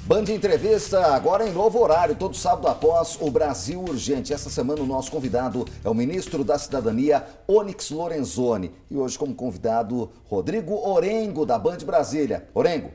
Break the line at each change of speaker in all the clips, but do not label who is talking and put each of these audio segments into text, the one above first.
Band Entrevista agora em novo horário, todo sábado após o Brasil Urgente. Essa semana o nosso convidado é o ministro da Cidadania, Onyx Lorenzoni. E hoje como convidado, Rodrigo Orengo, da Band Brasília. Orengo.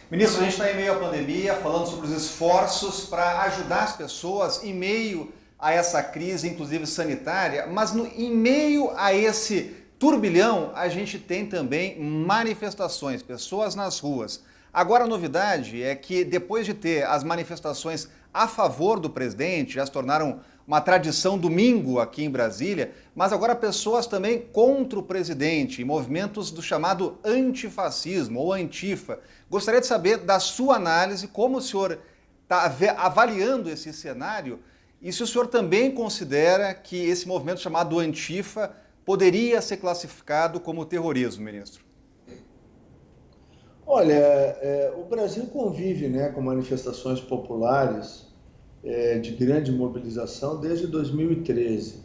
Ministro, a gente está em meio à pandemia, falando sobre os esforços para ajudar as pessoas em meio a essa crise, inclusive sanitária, mas em meio a esse turbilhão, a gente tem também manifestações, pessoas nas ruas. Agora a novidade é que depois de ter as manifestações a favor do presidente, já se tornaram uma tradição domingo aqui em Brasília, mas agora pessoas também contra o presidente, movimentos do chamado antifascismo ou antifa. Gostaria de saber da sua análise, como o senhor está avaliando esse cenário e se o senhor também considera que esse movimento chamado antifa poderia ser classificado como terrorismo, ministro.
Olha, o Brasil convive, com manifestações populares de grande mobilização desde 2013.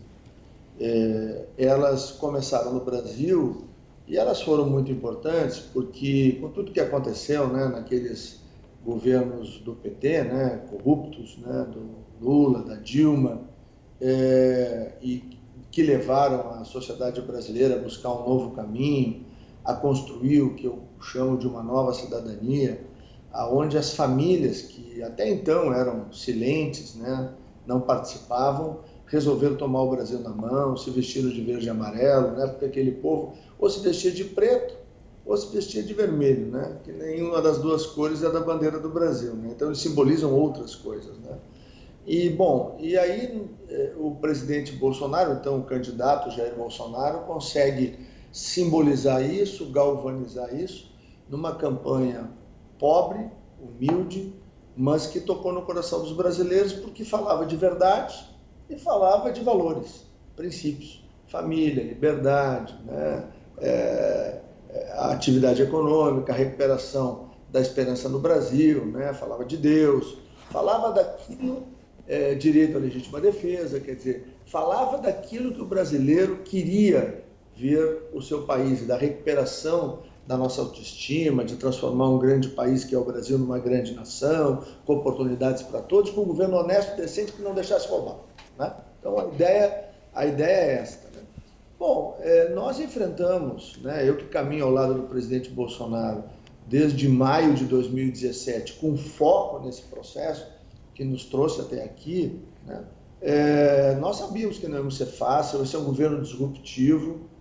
Elas começaram no Brasil e elas foram muito importantes porque, com tudo que aconteceu naqueles governos do PT, corruptos, do Lula, da Dilma, e que levaram a sociedade brasileira a buscar um novo caminho, a construir o que eu chamo de uma nova cidadania, onde as famílias que até então eram silentes, não participavam, resolveram tomar o Brasil na mão, se vestiram de verde e amarelo, porque aquele povo ou se vestia de preto ou se vestia de vermelho, que nenhuma das duas cores é da bandeira do Brasil, então eles simbolizam outras coisas. E aí o presidente Bolsonaro, então o candidato Jair Bolsonaro, consegue simbolizar isso, galvanizar isso, numa campanha pobre, humilde, mas que tocou no coração dos brasileiros porque falava de verdade e falava de valores, princípios, família, liberdade, a atividade econômica, a recuperação da esperança no Brasil, falava de Deus, falava daquilo, direito à legítima defesa, quer dizer, falava daquilo que o brasileiro queria ver o seu país, da recuperação da nossa autoestima, de transformar um grande país que é o Brasil numa grande nação, com oportunidades para todos, com um governo honesto e decente que não deixasse roubar. Então a ideia é esta. Bom, nós enfrentamos, eu que caminho ao lado do presidente Bolsonaro desde maio de 2017, com foco nesse processo que nos trouxe até aqui, nós sabíamos que não ia ser fácil, esse é um governo disruptivo,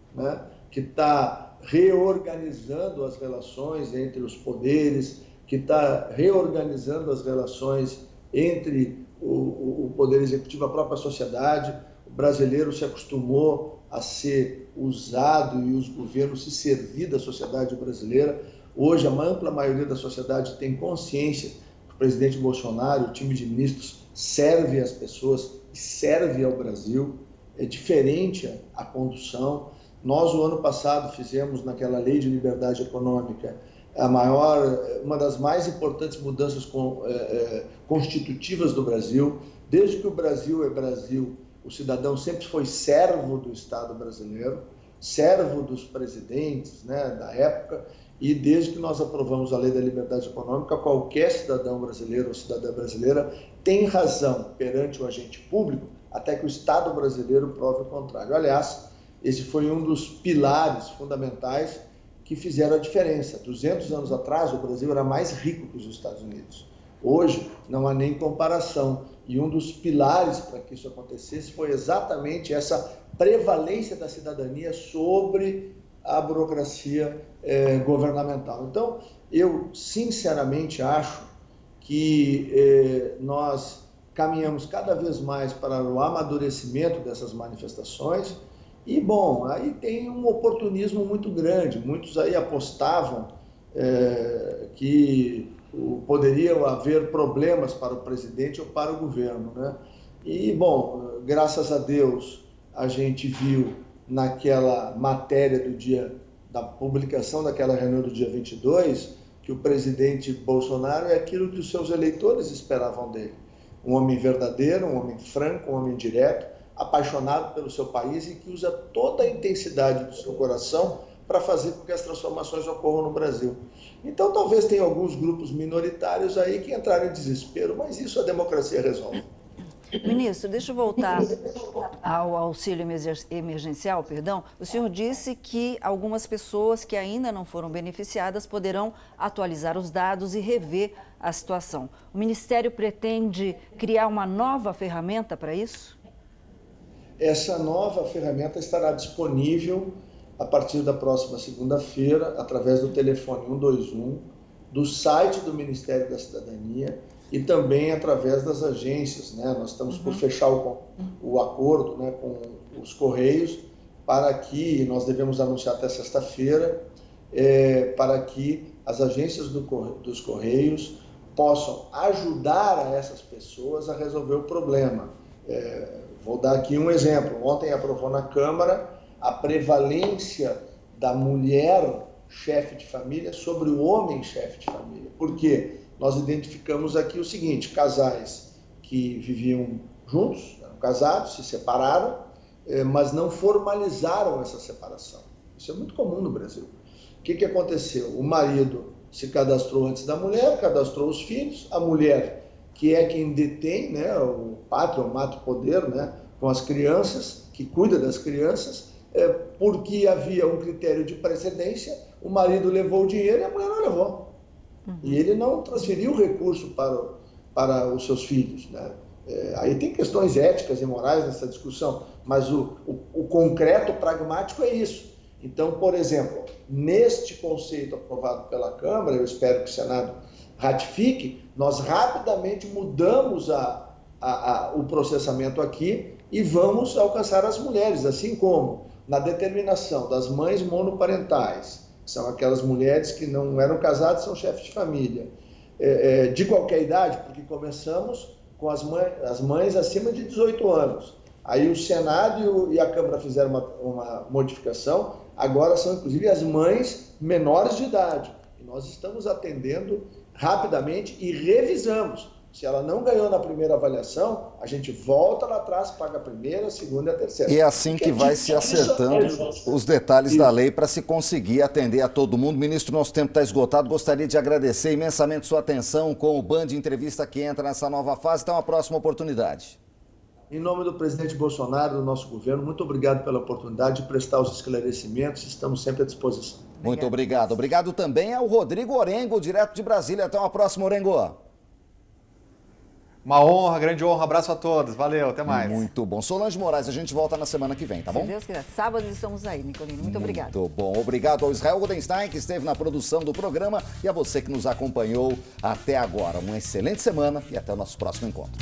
que está reorganizando as relações entre os poderes, que está reorganizando as relações entre o poder executivo e a própria sociedade. O brasileiro se acostumou a ser usado e os governos se servir da sociedade brasileira. Hoje, a ampla maioria da sociedade tem consciência que o presidente Bolsonaro, o time de ministros, serve às pessoas e serve ao Brasil. É diferente a condução. Nós, o ano passado, fizemos naquela lei de liberdade econômica uma das mais importantes mudanças constitutivas do Brasil. Desde que o Brasil é Brasil, o cidadão sempre foi servo do Estado brasileiro, servo dos presidentes da época, e desde que nós aprovamos a lei da liberdade econômica, qualquer cidadão brasileiro ou cidadã brasileira tem razão perante o agente público até que o Estado brasileiro prove o contrário. Aliás, esse foi um dos pilares fundamentais que fizeram a diferença. 200 anos atrás, o Brasil era mais rico que os Estados Unidos. Hoje, não há nem comparação. E um dos pilares para que isso acontecesse foi exatamente essa prevalência da cidadania sobre a burocracia governamental. Então, eu sinceramente acho que nós caminhamos cada vez mais para o amadurecimento dessas manifestações. E, bom, aí tem um oportunismo muito grande. Muitos aí apostavam que poderiam haver problemas para o presidente ou para o governo, E, bom, graças a Deus, a gente viu naquela matéria da publicação daquela reunião do dia 22, que o presidente Bolsonaro é aquilo que os seus eleitores esperavam dele. Um homem verdadeiro, um homem franco, um homem direto, apaixonado pelo seu país e que usa toda a intensidade do seu coração para fazer com que as transformações ocorram no Brasil. Então, talvez tenha alguns grupos minoritários aí que entraram em desespero, mas isso a democracia resolve.
Ministro, deixa eu voltar ao auxílio emergencial, perdão. O senhor disse que algumas pessoas que ainda não foram beneficiadas poderão atualizar os dados e rever a situação. O Ministério pretende criar uma nova ferramenta para isso?
Essa nova ferramenta estará disponível a partir da próxima segunda-feira, através do telefone 121, do site do Ministério da Cidadania e também através das agências, né? Nós estamos por fechar o acordo, né, com os Correios, para que, nós devemos anunciar até sexta-feira, para que as agências dos Correios possam ajudar a essas pessoas a resolver o problema. Vou dar aqui um exemplo. Ontem aprovou na Câmara a prevalência da mulher chefe de família sobre o homem chefe de família. Por quê? Nós identificamos aqui o seguinte: casais que viviam juntos, eram casados, se separaram, mas não formalizaram essa separação. Isso é muito comum no Brasil. O que aconteceu? O marido se cadastrou antes da mulher, cadastrou os filhos, a mulher, que é quem detém, né, o pátrio, o mato-poder, né, com as crianças, que cuida das crianças, porque havia um critério de precedência, o marido levou o dinheiro e a mulher não levou. E ele não transferiu o recurso para os seus filhos, né? Aí tem questões éticas e morais nessa discussão, mas o concreto, pragmático é isso. Então, por exemplo, neste conceito aprovado pela Câmara, eu espero que o Senado ratifique, nós rapidamente mudamos o processamento aqui e vamos alcançar as mulheres, assim como na determinação das mães monoparentais, que são aquelas mulheres que não eram casadas, são chefes de família, de qualquer idade, porque começamos com as mães acima de 18 anos. Aí o Senado e a Câmara fizeram uma modificação, agora são inclusive as mães menores de idade. E nós estamos atendendo rapidamente e revisamos. Se ela não ganhou na primeira avaliação, a gente volta lá atrás, paga a primeira, a segunda e a terceira.
E é assim que vai se acertando os detalhes da lei para se conseguir atender a todo mundo. Ministro, nosso tempo está esgotado. Gostaria de agradecer imensamente sua atenção com o Band Entrevista que entra nessa nova fase. Até uma próxima oportunidade.
Em nome do presidente Bolsonaro, do nosso governo, muito obrigado pela oportunidade de prestar os esclarecimentos. Estamos sempre à disposição.
Muito obrigado. Obrigado também ao Rodrigo Orengo, direto de Brasília. Até uma próxima, Orengo.
Uma honra, grande honra. Abraço a todos. Valeu, até mais.
Muito bom. Solange Moraes, a gente volta na semana que vem, tá bom?
Se Deus quiser. Sábado estamos aí, Nicolino. Muito obrigado.
Muito bom. Obrigado ao Israel Goldenstein, que esteve na produção do programa, e a você que nos acompanhou até agora. Uma excelente semana e até o nosso próximo encontro.